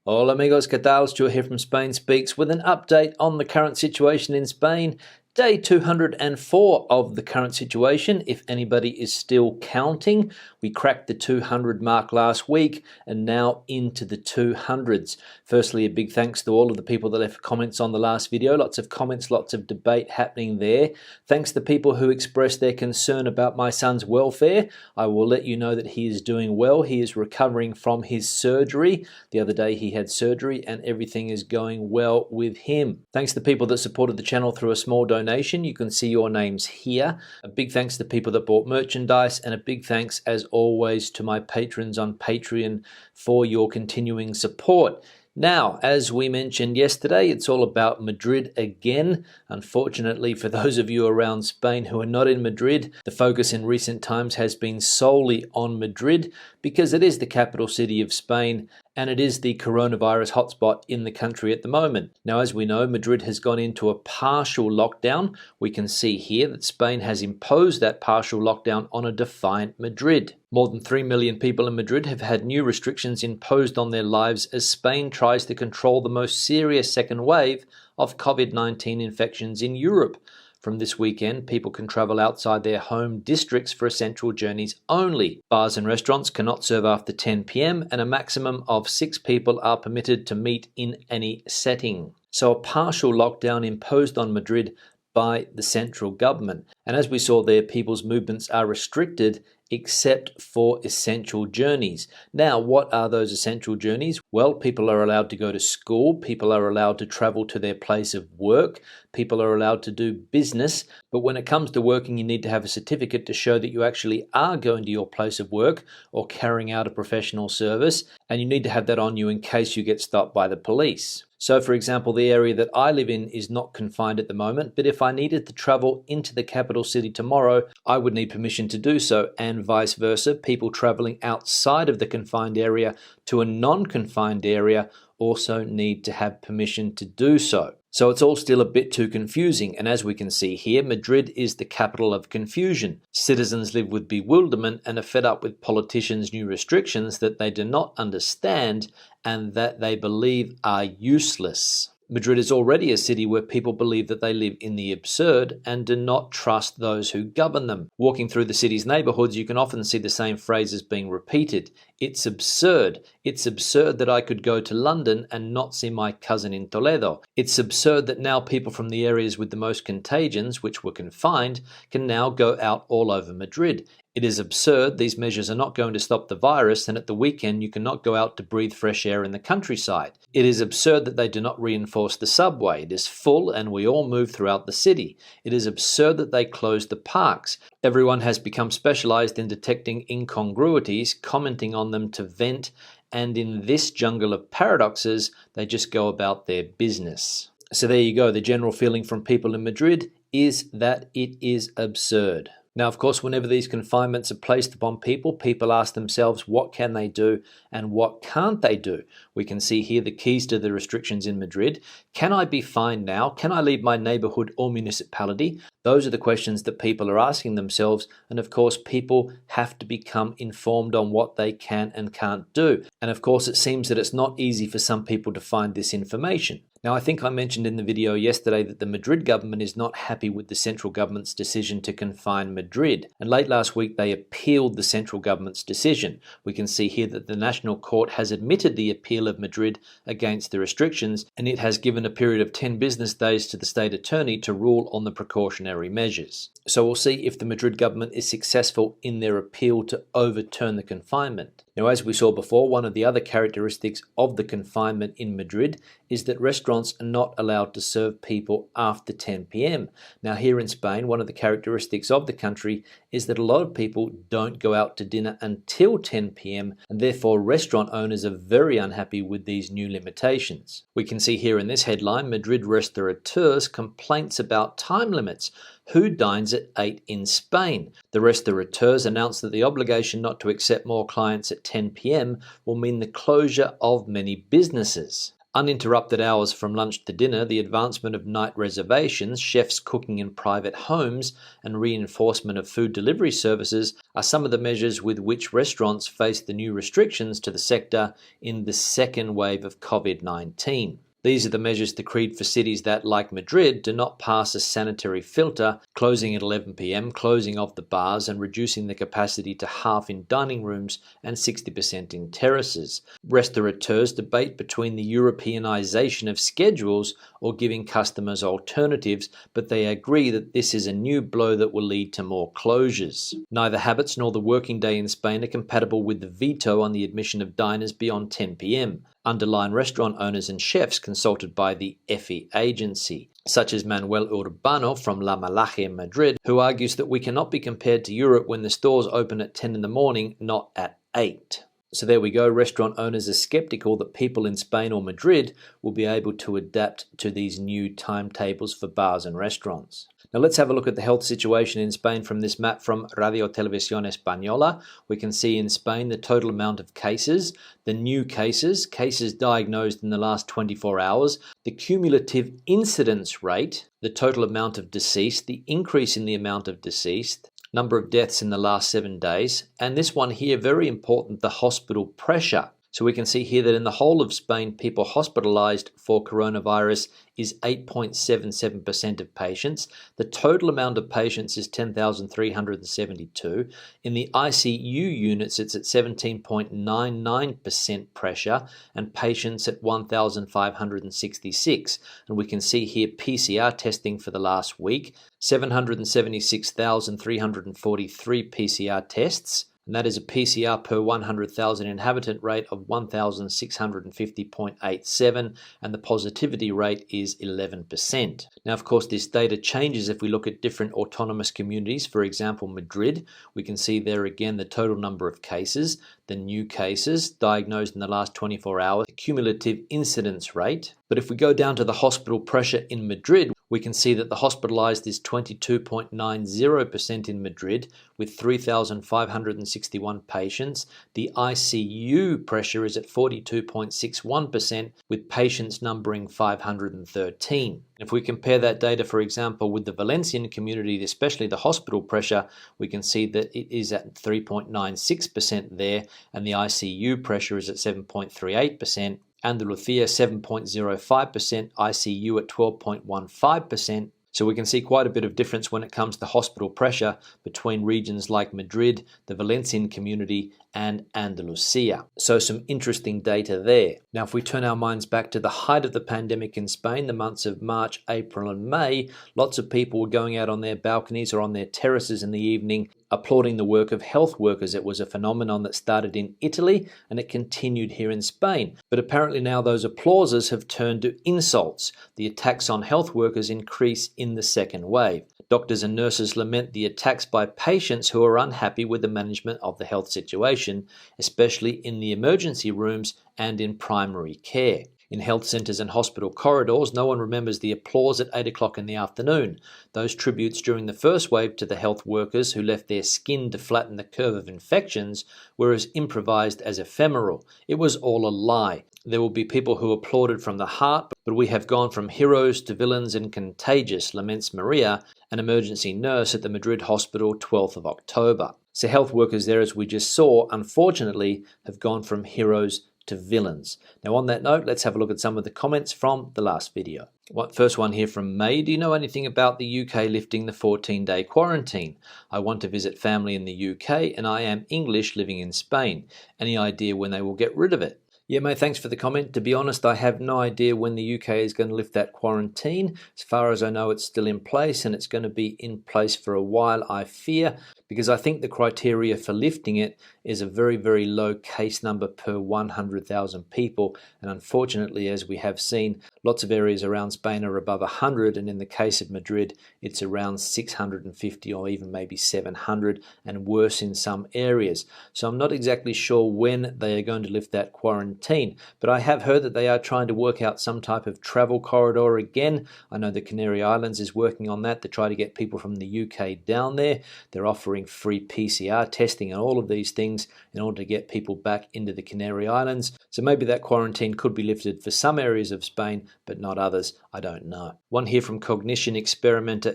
Hola amigos, ¿qué tal? Stuart here from Spain Speaks with an update on the current situation in Spain. Day 204 of the current situation, if anybody is still counting. We cracked the 200 mark last week and now into the 200s. Firstly, a big thanks to all of the people that left comments on the last video. Lots of comments, lots of debate happening there. Thanks to people who expressed their concern about my son's welfare. I will let you know that he is doing well. He is recovering from his surgery. The other day he had surgery and everything is going well with him. Thanks to people that supported the channel through a small donation. You can see your names here. A big thanks to people that bought merchandise, and a big thanks as always to my patrons on Patreon for your continuing support. Now, as we mentioned yesterday, it's all about Madrid again. Unfortunately, for those of you around Spain who are not in Madrid, the focus in recent times has been solely on Madrid because it is the capital city of Spain and it is the coronavirus hotspot in the country at the moment. Now, as we know, Madrid has gone into a partial lockdown. We can see here that Spain has imposed that partial lockdown on a defiant Madrid. More than 3 million people in Madrid have had new restrictions imposed on their lives as Spain tries to control the most serious second wave of COVID-19 infections in Europe. From this weekend, people can travel outside their home districts for essential journeys only. Bars and restaurants cannot serve after 10 p.m. and a maximum of 6 people are permitted to meet in any setting. So a partial lockdown imposed on Madrid by the central government. And as we saw there, people's movements are restricted except for essential journeys. Now, what are those essential journeys? Well, people are allowed to go to school, people are allowed to travel to their place of work, people are allowed to do business, but when it comes to working, you need to have a certificate to show that you actually are going to your place of work or carrying out a professional service, and you need to have that on you in case you get stopped by the police. So, for example, the area that I live in is not confined at the moment, but if I needed to travel into the capital city tomorrow, I would need permission to do so, and vice versa. People traveling outside of the confined area to a non-confined area also need to have permission to do so. So it's all still a bit too confusing, and as we can see here, Madrid is the capital of confusion. Citizens live with bewilderment and are fed up with politicians' new restrictions that they do not understand and that they believe are useless. Madrid is already a city where people believe that they live in the absurd and do not trust those who govern them. Walking through the city's neighborhoods, you can often see the same phrases being repeated. It's absurd. It's absurd that I could go to London and not see my cousin in Toledo. It's absurd that now people from the areas with the most contagions, which were confined, can now go out all over Madrid. It is absurd these measures are not going to stop the virus, and at the weekend you cannot go out to breathe fresh air in the countryside. It is absurd that they do not reinforce the subway. It is full and we all move throughout the city. It is absurd that they close the parks. Everyone has become specialized in detecting incongruities, commenting on them to vent, and in this jungle of paradoxes, they just go about their business. So there you go. The general feeling from people in Madrid is that it is absurd. Now, of course, whenever these confinements are placed upon people, people ask themselves what can they do and what can't they do. We can see here the keys to the restrictions in Madrid. Can I be fined now? Can I leave my neighborhood or municipality? Those are the questions that people are asking themselves. And of course, people have to become informed on what they can and can't do. And of course, it seems that it's not easy for some people to find this information. Now, I think I mentioned in the video yesterday that the Madrid government is not happy with the central government's decision to confine Madrid. And late last week, they appealed the central government's decision. We can see here that the National Court has admitted the appeal of Madrid against the restrictions, and it has given a period of 10 business days to the state attorney to rule on the precautionary measures. So we'll see if the Madrid government is successful in their appeal to overturn the confinement. Now, as we saw before, one of the other characteristics of the confinement in Madrid is that restaurants are not allowed to serve people after 10 p.m. Now, here in Spain, one of the characteristics of the country is that a lot of people don't go out to dinner until 10 p.m. and therefore restaurant owners are very unhappy with these new limitations. We can see here in this headline, Madrid restaurateurs complaints about time limits. Who dines at 8 in Spain? The restaurateurs announced that the obligation not to accept more clients at 10 p.m. will mean the closure of many businesses. Uninterrupted hours from lunch to dinner, the advancement of night reservations, chefs cooking in private homes, and reinforcement of food delivery services are some of the measures with which restaurants face the new restrictions to the sector in the second wave of COVID-19. These are the measures decreed for cities that, like Madrid, do not pass a sanitary filter, closing at 11 p.m, closing of the bars and reducing the capacity to half in dining rooms and 60% in terraces. Restaurateurs debate between the Europeanization of schedules or giving customers alternatives, but they agree that this is a new blow that will lead to more closures. Neither habits nor the working day in Spain are compatible with the veto on the admission of diners beyond 10 p.m. Underline restaurant owners and chefs consulted by the EFI agency, such as Manuel Urbano from La Malaje in Madrid, who argues that we cannot be compared to Europe when the stores open at 10 in the morning, not at 8. So there we go, restaurant owners are skeptical that people in Spain or Madrid will be able to adapt to these new timetables for bars and restaurants. Now let's have a look at the health situation in Spain from this map from Radio Televisión Española. We can see in Spain the total amount of cases, the new cases diagnosed in the last 24 hours, the cumulative incidence rate, the total amount of deceased, the increase in the amount of deceased, number of deaths in the last 7 days, and this one here, very important, the hospital pressure. So we can see here that in the whole of Spain, people hospitalized for coronavirus is 8.77% of patients. The total amount of patients is 10,372. In the ICU units, it's at 17.99% pressure and patients at 1,566. And we can see here PCR testing for the last week, 776,343 PCR tests. And that is a PCR per 100,000 inhabitant rate of 1,650.87, and the positivity rate is 11%. Now, of course, this data changes if we look at different autonomous communities. For example, Madrid, we can see there again the total number of cases, the new cases diagnosed in the last 24 hours, the cumulative incidence rate. But if we go down to the hospital pressure in Madrid, we can see that the hospitalized is 22.90% in Madrid with 3,561 patients. The ICU pressure is at 42.61% with patients numbering 513. If we compare that data, for example, with the Valencian community, especially the hospital pressure, we can see that it is at 3.96% there, and the ICU pressure is at 7.38%. Andalusia 7.05%, ICU at 12.15%. So we can see quite a bit of difference when it comes to hospital pressure between regions like Madrid, the Valencian community, and Andalusia. So some interesting data there. Now, if we turn our minds back to the height of the pandemic in Spain, the months of March, April, and May, lots of people were going out on their balconies or on their terraces in the evening applauding the work of health workers. It was a phenomenon that started in Italy and it continued here in Spain. But apparently now those applauses have turned to insults. The attacks on health workers increase in the second wave. Doctors and nurses lament the attacks by patients who are unhappy with the management of the health situation, especially in the emergency rooms and in primary care. In health centres and hospital corridors, no one remembers the applause at 8 o'clock in the afternoon. Those tributes during the first wave to the health workers who left their skin to flatten the curve of infections were as improvised as ephemeral. It was all a lie. There will be people who applauded from the heart, but we have gone from heroes to villains and contagious, laments Maria, an emergency nurse at the Madrid hospital 12th of October. So health workers there, as we just saw, unfortunately have gone from heroes to villains. Now on that note, let's have a look at some of the comments from the last video. First one here from May. Do you know anything about the UK lifting the 14-day quarantine? I want to visit family in the UK and I am English living in Spain. Any idea when they will get rid of it? Yeah, mate, thanks for the comment. To be honest, I have no idea when the UK is going to lift that quarantine. As far as I know, it's still in place and it's going to be in place for a while, I fear, because I think the criteria for lifting it is a very, very low case number per 100,000 people. And unfortunately, as we have seen, lots of areas around Spain are above 100. And in the case of Madrid, it's around 650 or even maybe 700 and worse in some areas. So I'm not exactly sure when they are going to lift that quarantine. quarantine. But I have heard that they are trying to work out some type of travel corridor again. I know the Canary Islands is working on that to try to get people from the UK down there. They're offering free PCR testing and all of these things in order to get people back into the Canary Islands. So maybe that quarantine could be lifted for some areas of Spain, but not others. I don't know. One here from Cognition Experimenter.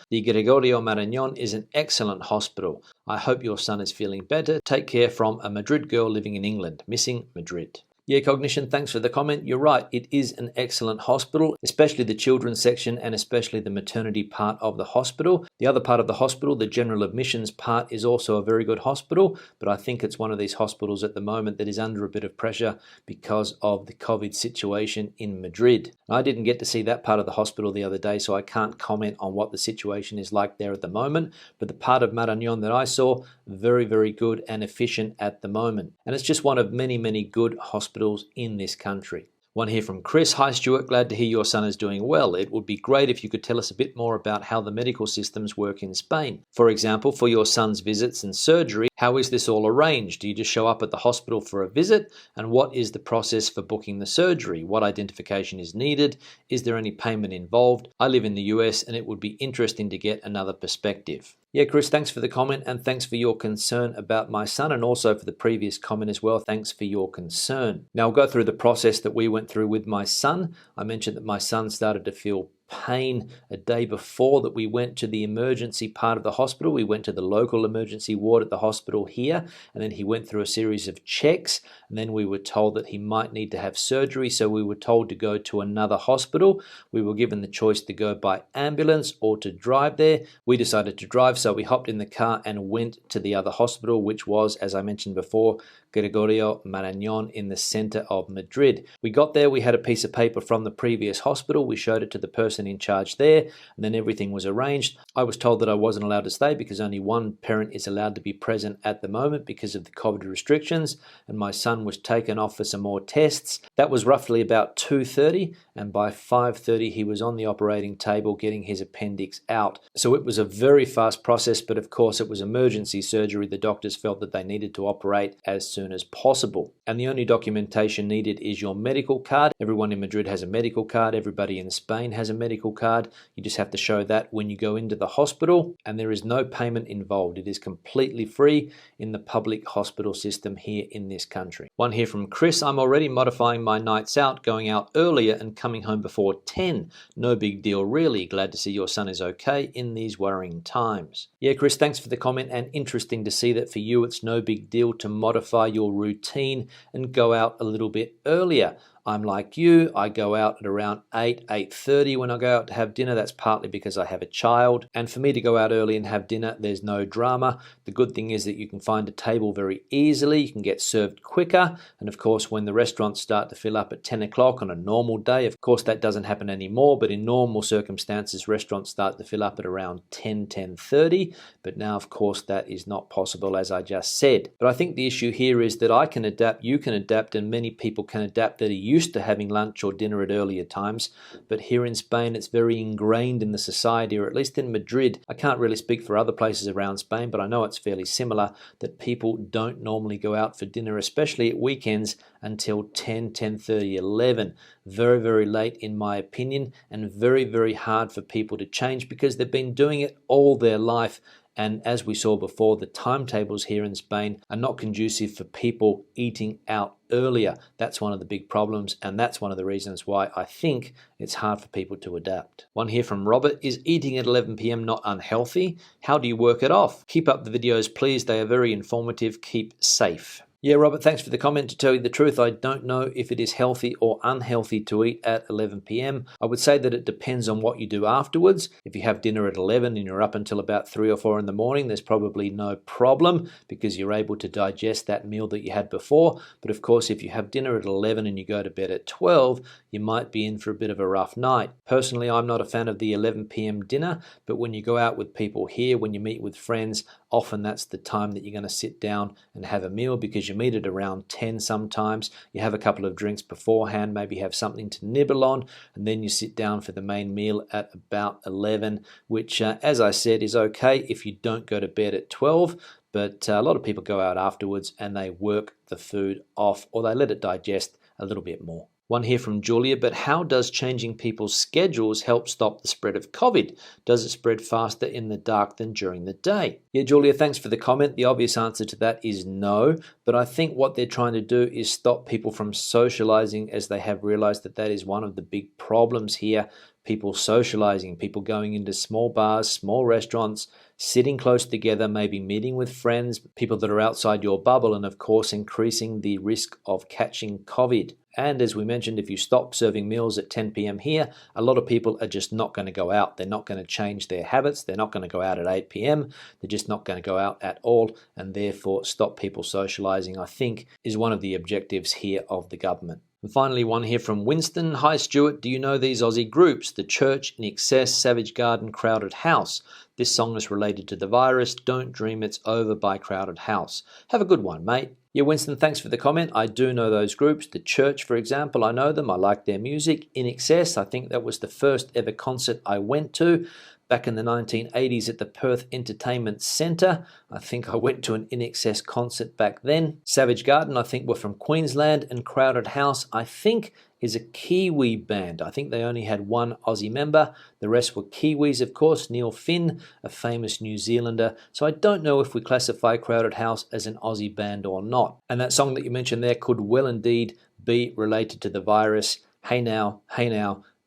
The Gregorio Marañón is an excellent hospital. I hope your son is feeling better. Take care from a Madrid girl living in England. Missing Madrid. Yeah, Cognition, thanks for the comment. You're right, it is an excellent hospital, especially the children's section and especially the maternity part of the hospital. The other part of the hospital, the general admissions part, is also a very good hospital, but I think it's one of these hospitals at the moment that is under a bit of pressure because of the COVID situation in Madrid. I didn't get to see that part of the hospital the other day, so I can't comment on what the situation is like there at the moment, but the part of Marañón that I saw, very, very good and efficient at the moment. And it's just one of many, many good hospitals in this country. One here from Chris. Hi Stuart, glad to hear your son is doing well. It would be great if you could tell us a bit more about how the medical systems work in Spain. For example, for your son's visits and surgery, how is this all arranged? Do you just show up at the hospital for a visit? And what is the process for booking the surgery? What identification is needed? Is there any payment involved? I live in the US and it would be interesting to get another perspective. Yeah, Chris, thanks for the comment and thanks for your concern about my son, and also for the previous comment as well. Thanks for your concern. Now I'll go through the process that we went through with my son. I mentioned that my son started to feel pain a day before that we went to the emergency part of the hospital. We went to the local emergency ward at the hospital here, and then he went through a series of checks, and then we were told that he might need to have surgery, so we were told to go to another hospital. We were given the choice to go by ambulance or to drive there. We decided to drive, so we hopped in the car and went to the other hospital, which was, as I mentioned before, Gregorio Marañón in the center of Madrid. We got there, we had a piece of paper from the previous hospital, we showed it to the person in charge there, and then everything was arranged. I was told that I wasn't allowed to stay because only one parent is allowed to be present at the moment because of the COVID restrictions, and my son was taken off for some more tests. That was roughly about 2:30, and by 5:30 he was on the operating table getting his appendix out. So it was a very fast process, but of course it was emergency surgery. The doctors felt that they needed to operate as soon as possible. And the only documentation needed is your medical card. Everyone in Madrid has a medical card. Everybody in Spain has a medical card. You just have to show that when you go into the hospital, and there is no payment involved. It is completely free in the public hospital system here in this country. One here from Chris. I'm already modifying my nights out, going out earlier and coming home before 10. No big deal really. Glad to see your son is okay in these worrying times. Yeah, Chris, thanks for the comment, and interesting to see that for you it's no big deal to modify your routine and go out a little bit earlier. I'm like you, I go out at around 8:30 when I go out to have dinner. That's partly because I have a child. And for me to go out early and have dinner, there's no drama. The good thing is that you can find a table very easily. You can get served quicker. And of course, when the restaurants start to fill up at 10 o'clock on a normal day, of course that doesn't happen anymore, but in normal circumstances, restaurants start to fill up at around 10:30. But now, of course, that is not possible, as I just said. But I think the issue here is that I can adapt, you can adapt, and many people can adapt that are used to having lunch or dinner at earlier times, but here in Spain it's very ingrained in the society, or at least in Madrid. I can't really speak for other places around Spain, but I know it's fairly similar, that people don't normally go out for dinner, especially at weekends, until 10:30, 11. Very, very late in my opinion, and very, very hard for people to change because they've been doing it all their life. And as we saw before, the timetables here in Spain are not conducive for people eating out earlier. That's one of the big problems, and that's one of the reasons why I think it's hard for people to adapt. One here from Robert. Is eating at 11 p.m. not unhealthy? How do you work it off? Keep up the videos, please. They are very informative. Keep safe. Yeah, Robert, thanks for the comment. To tell you the truth, I don't know if it is healthy or unhealthy to eat at 11 p.m. I would say that it depends on what you do afterwards. If you have dinner at 11 and you're up until about 3 or 4 in the morning, there's probably no problem because you're able to digest that meal that you had before. But of course, if you have dinner at 11 and you go to bed at 12, you might be in for a bit of a rough night. Personally, I'm not a fan of the 11 p.m. dinner, but when you go out with people here, when you meet with friends, often that's the time that you're going to sit down and have a meal because you meet at around 10 sometimes. You have a couple of drinks beforehand, maybe have something to nibble on, and then you sit down for the main meal at about 11, which, as I said, is okay if you don't go to bed at 12. but a lot of people go out afterwards and they work the food off, or they let it digest a little bit more. One here from Julia, but how does changing people's schedules help stop the spread of COVID? Does it spread faster in the dark than during the day? Yeah, Julia, thanks for the comment. The obvious answer to that is no, but I think what they're trying to do is stop people from socializing, as they have realized that that is one of the big problems here. People socializing, people going into small bars, small restaurants, sitting close together, maybe meeting with friends, people that are outside your bubble, and of course increasing the risk of catching COVID. And as we mentioned, if you stop serving meals at 10 p.m. here, a lot of people are just not going to go out. They're not going to change their habits. They're not going to go out at 8 p.m. They're just not going to go out at all, and therefore stop people socializing, I think, is one of the objectives here of the government. And finally, one here from Winston. Hi, Stuart. Do you know these Aussie groups? The Church, INXS, Savage Garden, Crowded House. This song is related to the virus. Don't Dream It's Over by Crowded House. Have a good one, mate. Yeah, Winston, thanks for the comment. I do know those groups. The Church, for example, I know them. I like their music. INXS, I think that was the first ever concert I went to back in the 1980s at the Perth Entertainment Centre. I think I went to an INXS concert back then. Savage Garden, I think, were from Queensland, and Crowded House, I think, is a Kiwi band. I think they only had one Aussie member. The rest were Kiwis, of course. Neil Finn, a famous New Zealander. So I don't know if we classify Crowded House as an Aussie band or not. And that song that you mentioned there could well indeed be related to the virus. Hey now,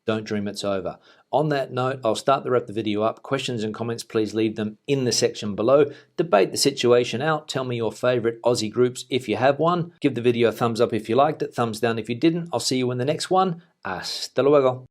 don't dream it's over. On that note, I'll start to wrap the video up. Questions and comments, please leave them in the section below. Debate the situation out. Tell me your favorite Aussie groups if you have one. Give the video a thumbs up if you liked it, thumbs down if you didn't. I'll see you in the next one. Hasta luego.